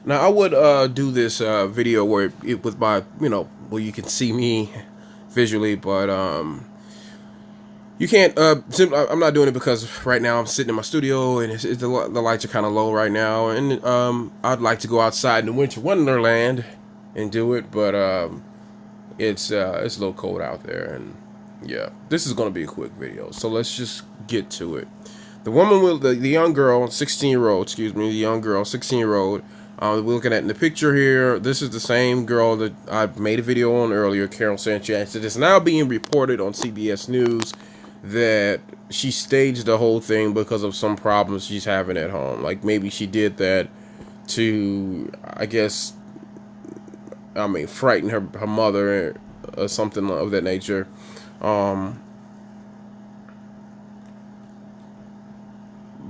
Now I would do this video where it with my where you can see me visually, but you can't. I'm not doing it because right now I'm sitting in my studio and the lights are kind of low right now, and I'd like to go outside in the winter wonderland and do it, but it's a little cold out there, and yeah, this is gonna be a quick video, so let's just get to it. The woman with the young girl, 16-year-old, excuse me, the young girl, 16-year-old. We're looking at in the picture here. This is the same girl that I made a video on earlier, Karol Sanchez. It is now being reported on CBS News that she staged the whole thing because of some problems she's having at home. Like maybe she did that to, I guess, frighten her mother or something of that nature.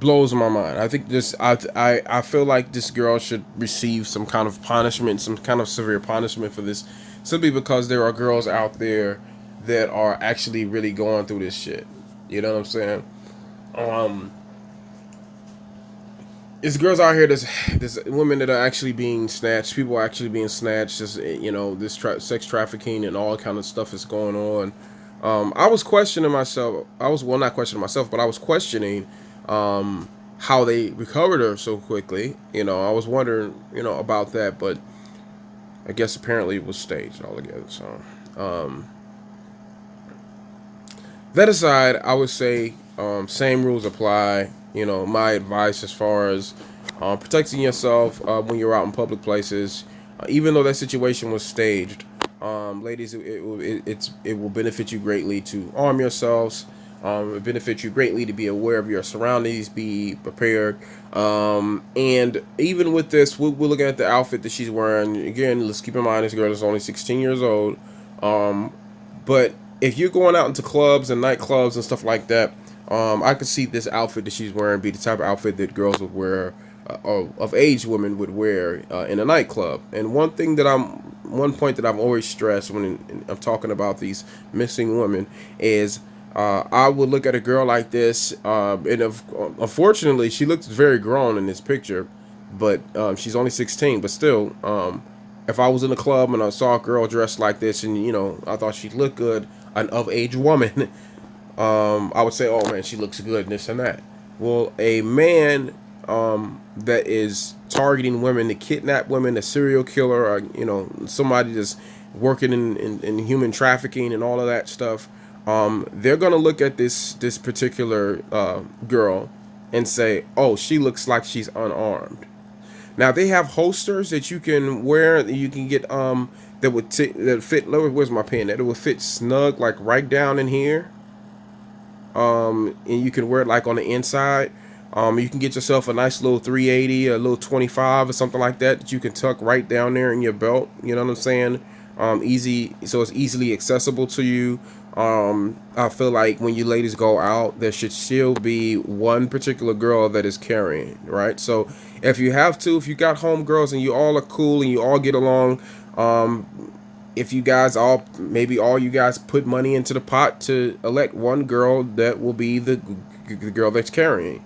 Blows my mind. I think I feel like this girl should receive some kind of punishment, some kind of severe punishment for this, simply because there are girls out there that are actually really going through this shit. You know what I'm saying? There's girls out here. There's women that are actually being snatched. People are actually being snatched. Just this sex trafficking and all kind of stuff is going on. I was questioning myself. Not questioning myself, but I was questioning how they recovered her so quickly. I was wondering, about that, but I guess apparently it was staged altogether. So, that aside, I would say same rules apply. My advice as far as protecting yourself when you're out in public places, even though that situation was staged, ladies, it will benefit you greatly to arm yourselves. It benefits you greatly to be aware of your surroundings, be prepared. And even with this, we're looking at the outfit that she's wearing. Again, let's keep in mind this girl is only 16 years old. But if you're going out into clubs and nightclubs and stuff like that, I could see this outfit that she's wearing be the type of outfit that girls would wear, of age women would wear in a nightclub. And one point that I've always stressed when I'm talking about these missing women is I would look at a girl like this, and unfortunately, she looks very grown in this picture, but she's only 16. But still, if I was in a club and I saw a girl dressed like this, and I thought she looked good, an of-age woman, I would say, "Oh man, she looks good," and this and that. Well, a man that is targeting women, to kidnap women, a serial killer, or somebody that's working in human trafficking and all of that stuff. They're gonna look at this particular girl and say, "Oh, she looks like she's unarmed." Now they have holsters that you can wear. That you can get that fit. Where's my pen? That it will fit snug, like right down in here. And you can wear it like on the inside. You can get yourself a nice little 380, a little 25, or something like that you can tuck right down there in your belt. You know what I'm saying? Easy, so it's easily accessible to you. I feel like when you ladies go out, there should still be one particular girl that is carrying, right? So if you got homegirls and you all are cool and you all get along, if you guys maybe all you guys put money into the pot to elect one girl that will be the girl that's carrying,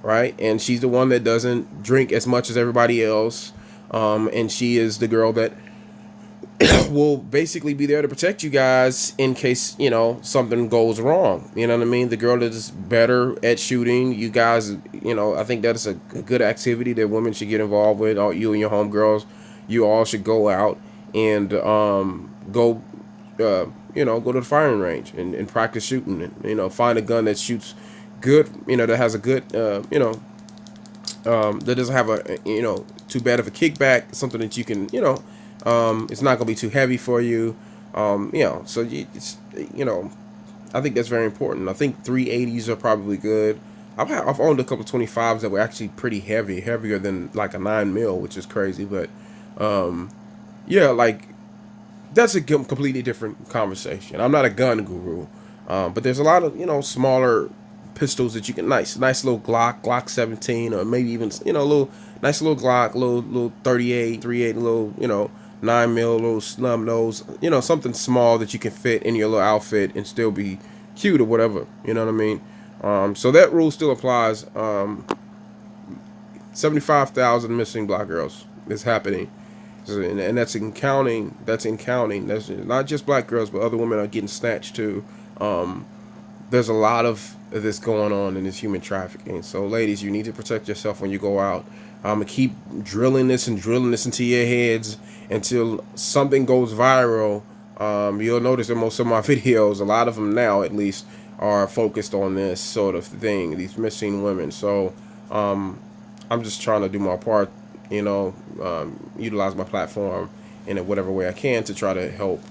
right? And she's the one that doesn't drink as much as everybody else, and she is the girl that will basically be there to protect you guys in case something goes wrong. You know what I mean? The girl that is better at shooting, you guys, I think that is a good activity that women should get involved with. All you and your homegirls, you all should go out and go to the firing range and practice shooting, and find a gun that shoots good, that has a good that doesn't have a too bad of a kickback, something that you can it's not gonna be too heavy for you, so I think that's very important. I think 380s are probably good. I've owned a couple 25s that were actually pretty heavier than like a 9mm, which is crazy, but yeah, like that's a completely different conversation. I'm not a gun guru, but there's a lot of smaller pistols that you can nice little Glock 17, or maybe even a little nice little Glock, little 38, 38, little 9mm, little snub nose, something small that you can fit in your little outfit and still be cute or whatever. You know what I mean? So that rule still applies. 75,000 missing black girls is happening. And that's in counting. That's in counting. That's not just black girls, but other women are getting snatched too. There's a lot of this going on in this human trafficking. So, ladies, you need to protect yourself when you go out. I'm gonna keep drilling this into your heads until something goes viral. You'll notice in most of my videos, a lot of them now, at least, are focused on this sort of thing. These missing women. So, I'm just trying to do my part. Utilize my platform in whatever way I can to try to help,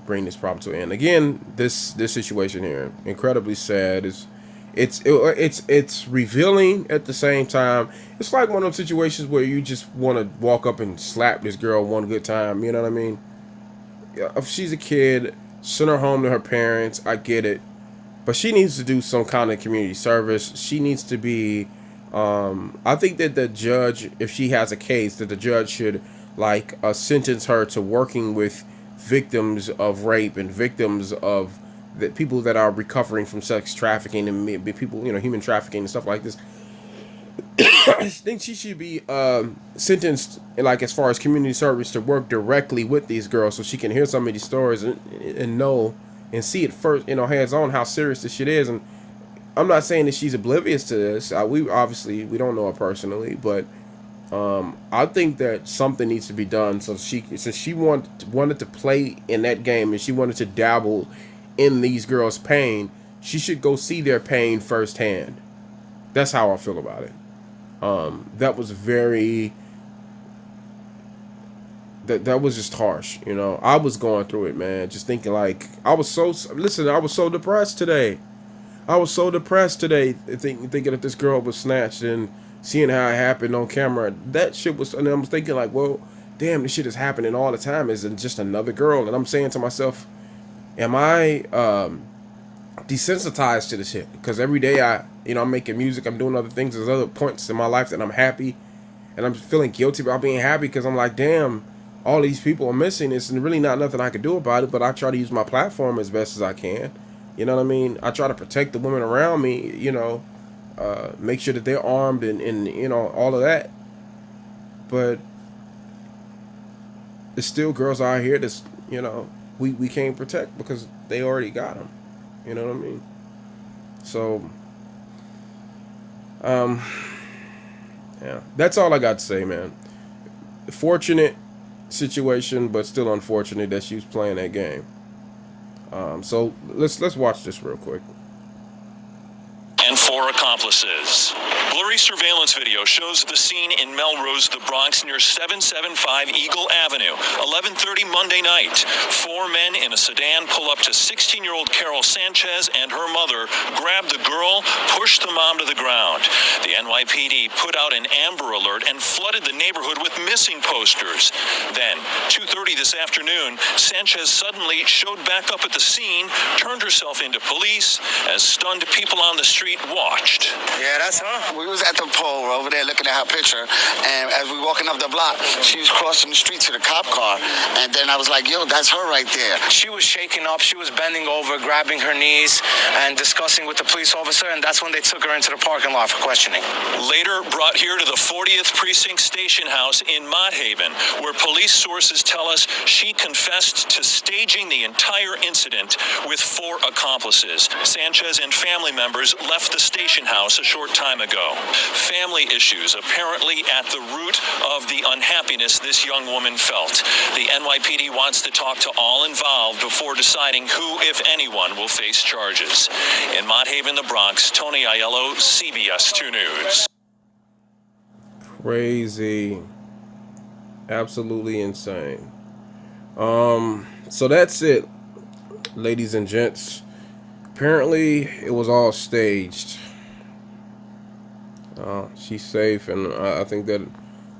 bring this problem to an end. Again, this situation here, incredibly sad. It's revealing at the same time. It's like one of those situations where you just want to walk up and slap this girl one good time. You know what I mean? If she's a kid, send her home to her parents. I get it, but she needs to do some kind of community service. She needs to be. I think that the judge, if she has a case, that the judge should sentence her to working with victims of rape and victims of the people that are recovering from sex trafficking and people, human trafficking and stuff like this. I think she should be sentenced, as far as community service, to work directly with these girls so she can hear some of these stories and know and see it first, hands on how serious this shit is. And I'm not saying that she's oblivious to this. We don't know her personally, but I think that something needs to be done. So since she wanted to play in that game and she wanted to dabble in these girls' pain, she should go see their pain firsthand. That's how I feel about it. That was that was just harsh. I was going through it, man. Just thinking I was so depressed today. I was so depressed today, thinking that this girl was snatched and seeing how it happened on camera. That shit was, and I was thinking well, damn, this shit is happening all the time. Is it just another girl? And I'm saying to myself, am I desensitized to this shit? Because every day I'm making music, I'm doing other things. There's other points in my life that I'm happy, and I'm feeling guilty about being happy because I'm like, damn, all these people are missing. It's really not nothing I can do about it. But I try to use my platform as best as I can. You know what I mean? I try to protect the women around me, make sure that they're armed and all of that. But there's still girls out here that's, we can't protect because they already got them. You know what I mean? So, yeah, that's all I got to say, man. Fortunate situation, but still unfortunate that she was playing that game. So let's watch this real quick. And 4 accomplices. Blurry surveillance video shows the scene in Melrose, the Bronx, near 775 Eagle Avenue. 11:30 Monday night. 4 men in a sedan pull up to 16-year-old Karol Sanchez and her mother, grab the girl, push the mom to the ground. The NYPD put out an Amber Alert and flooded the neighborhood with missing posters. Then, 2:30 this afternoon, Sanchez suddenly showed back up at the scene, turned herself into police, as stunned people on the street watched. Yeah, that's her. We was at the pole over there looking at her picture, and as we walking up the block, she was crossing the street to the cop car, and then I was like, yo, that's her right there. She was shaking up, she was bending over, grabbing her knees, and discussing with the police officer, and that's when they took her into the parking lot for questioning. Later brought here to the 40th Precinct Station House in Mott Haven, where police sources tell us she confessed to staging the entire incident with 4 accomplices. Sanchez and family members left the station house a short time ago. Family issues apparently at the root of the unhappiness this young woman felt. The NYPD wants to talk to all involved before deciding who, if anyone, will face charges. In Mott Haven, the Bronx, Tony Aiello, CBS 2 News. Crazy. Absolutely insane. So that's it, ladies and gents. Apparently, it was all staged. She's safe, and I think that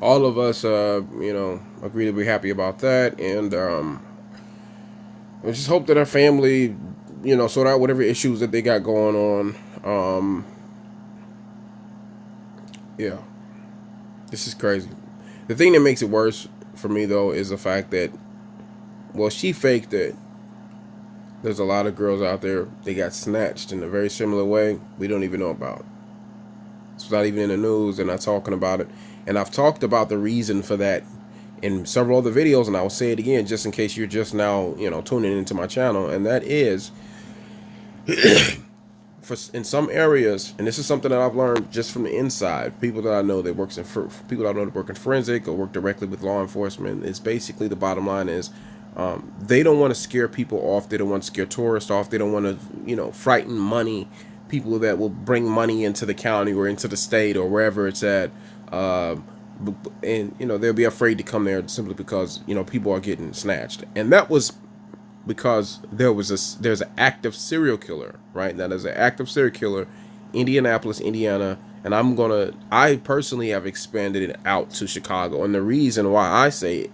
all of us, agree to be happy about that. And I just hope that our family, sort out whatever issues that they got going on. Yeah, this is crazy. The thing that makes it worse for me, though, is the fact that, well, she faked it. There's a lot of girls out there, they got snatched in a very similar way we don't even know about. It's not even in the news. They're not talking about it. And I've talked about the reason for that in several other videos, and I will say it again just in case you're just now, tuning into my channel. And that is, in some areas, and this is something that I've learned just from the inside, people that I know that work in forensic or work directly with law enforcement, is basically the bottom line is, they don't want to scare people off. They don't want to scare tourists off. They don't want to, frighten people that will bring money into the county or into the state or wherever it's at. And they'll be afraid to come there simply because people are getting snatched. And that was because there's an active serial killer, right? Now there's an active serial killer, Indianapolis, Indiana, and I personally have expanded it out to Chicago. And the reason why I say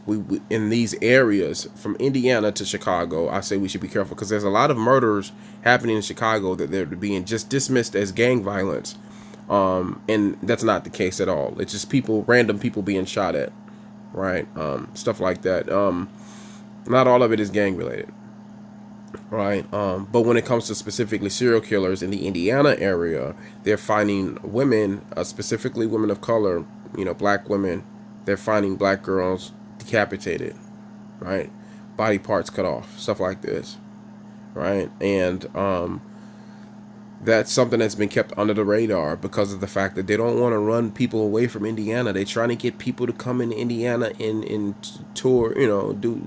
we in these areas from Indiana to Chicago, I say we should be careful because there's a lot of murders happening in Chicago that they're being just dismissed as gang violence. And that's not the case at all. It's just random people being shot at, right? Stuff like that. Not all of it is gang related, right? But when it comes to specifically serial killers in the Indiana area, they're finding women, specifically women of color, black women. They're finding black girls decapitated, right? Body parts cut off, stuff like this, right? And that's something that's been kept under the radar because of the fact that they don't want to run people away from Indiana. They're trying to get people to come into Indiana and tour, to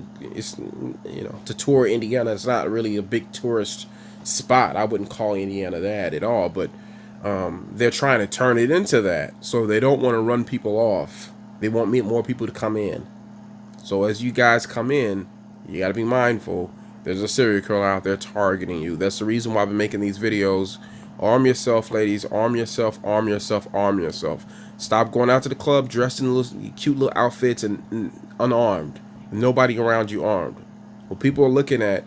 tour Indiana. It's not really a big tourist spot. I wouldn't call Indiana that at all, but they're trying to turn it into that. So they don't want to run people off. They want more people to come in. So as you guys come in, you got to be mindful. There's a serial killer out there targeting you. That's the reason why I've been making these videos. Arm yourself, ladies. Arm yourself, arm yourself, arm yourself. Stop going out to the club dressed in cute little outfits and unarmed. Nobody around you armed. What people are looking at,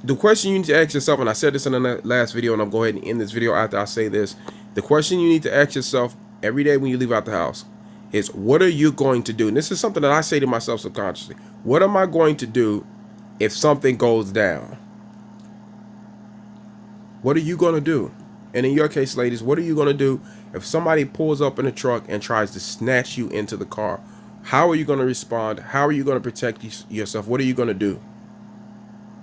the question you need to ask yourself, and I said this in the last video, and I'm going to go ahead and end this video after I say this. The question you need to ask yourself every day when you leave out the house is, what are you going to do? And this is something that I say to myself subconsciously. What am I going to do if something goes down? What are you going to do? And in your case, ladies, what are you going to do if somebody pulls up in a truck and tries to snatch you into the car? How are you going to respond? How are you going to protect yourself? What are you going to do?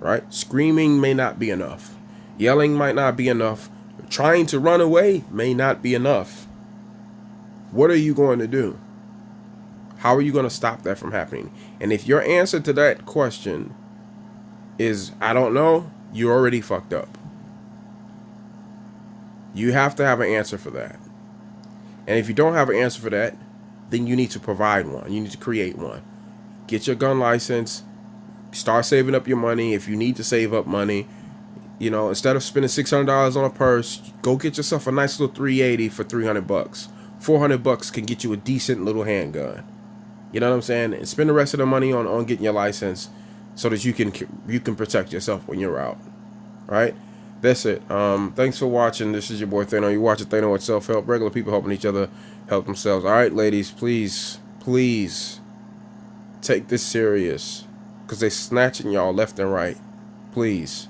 Right? Screaming may not be enough. Yelling might not be enough. Trying to run away may not be enough. What are you going to do? How are you going to stop that from happening? And if your answer to that question is, I don't know, you're already fucked up. You have to have an answer for that. And if you don't have an answer for that, then you need to provide one. You need to create one. Get your gun license. Start saving up your money. If you need to save up money, instead of spending $600 on a purse, go get yourself a nice little 380 for $300. $400 can get you a decent little handgun. You know what I'm saying? And spend the rest of the money on getting your license so that you can protect yourself when you're out. Right? That's it. Thanks for watching. This is your boy Thano. You watch Thano with self-help. Regular people helping each other help themselves. All right, ladies, please take this serious because they snatching y'all left and right. Please.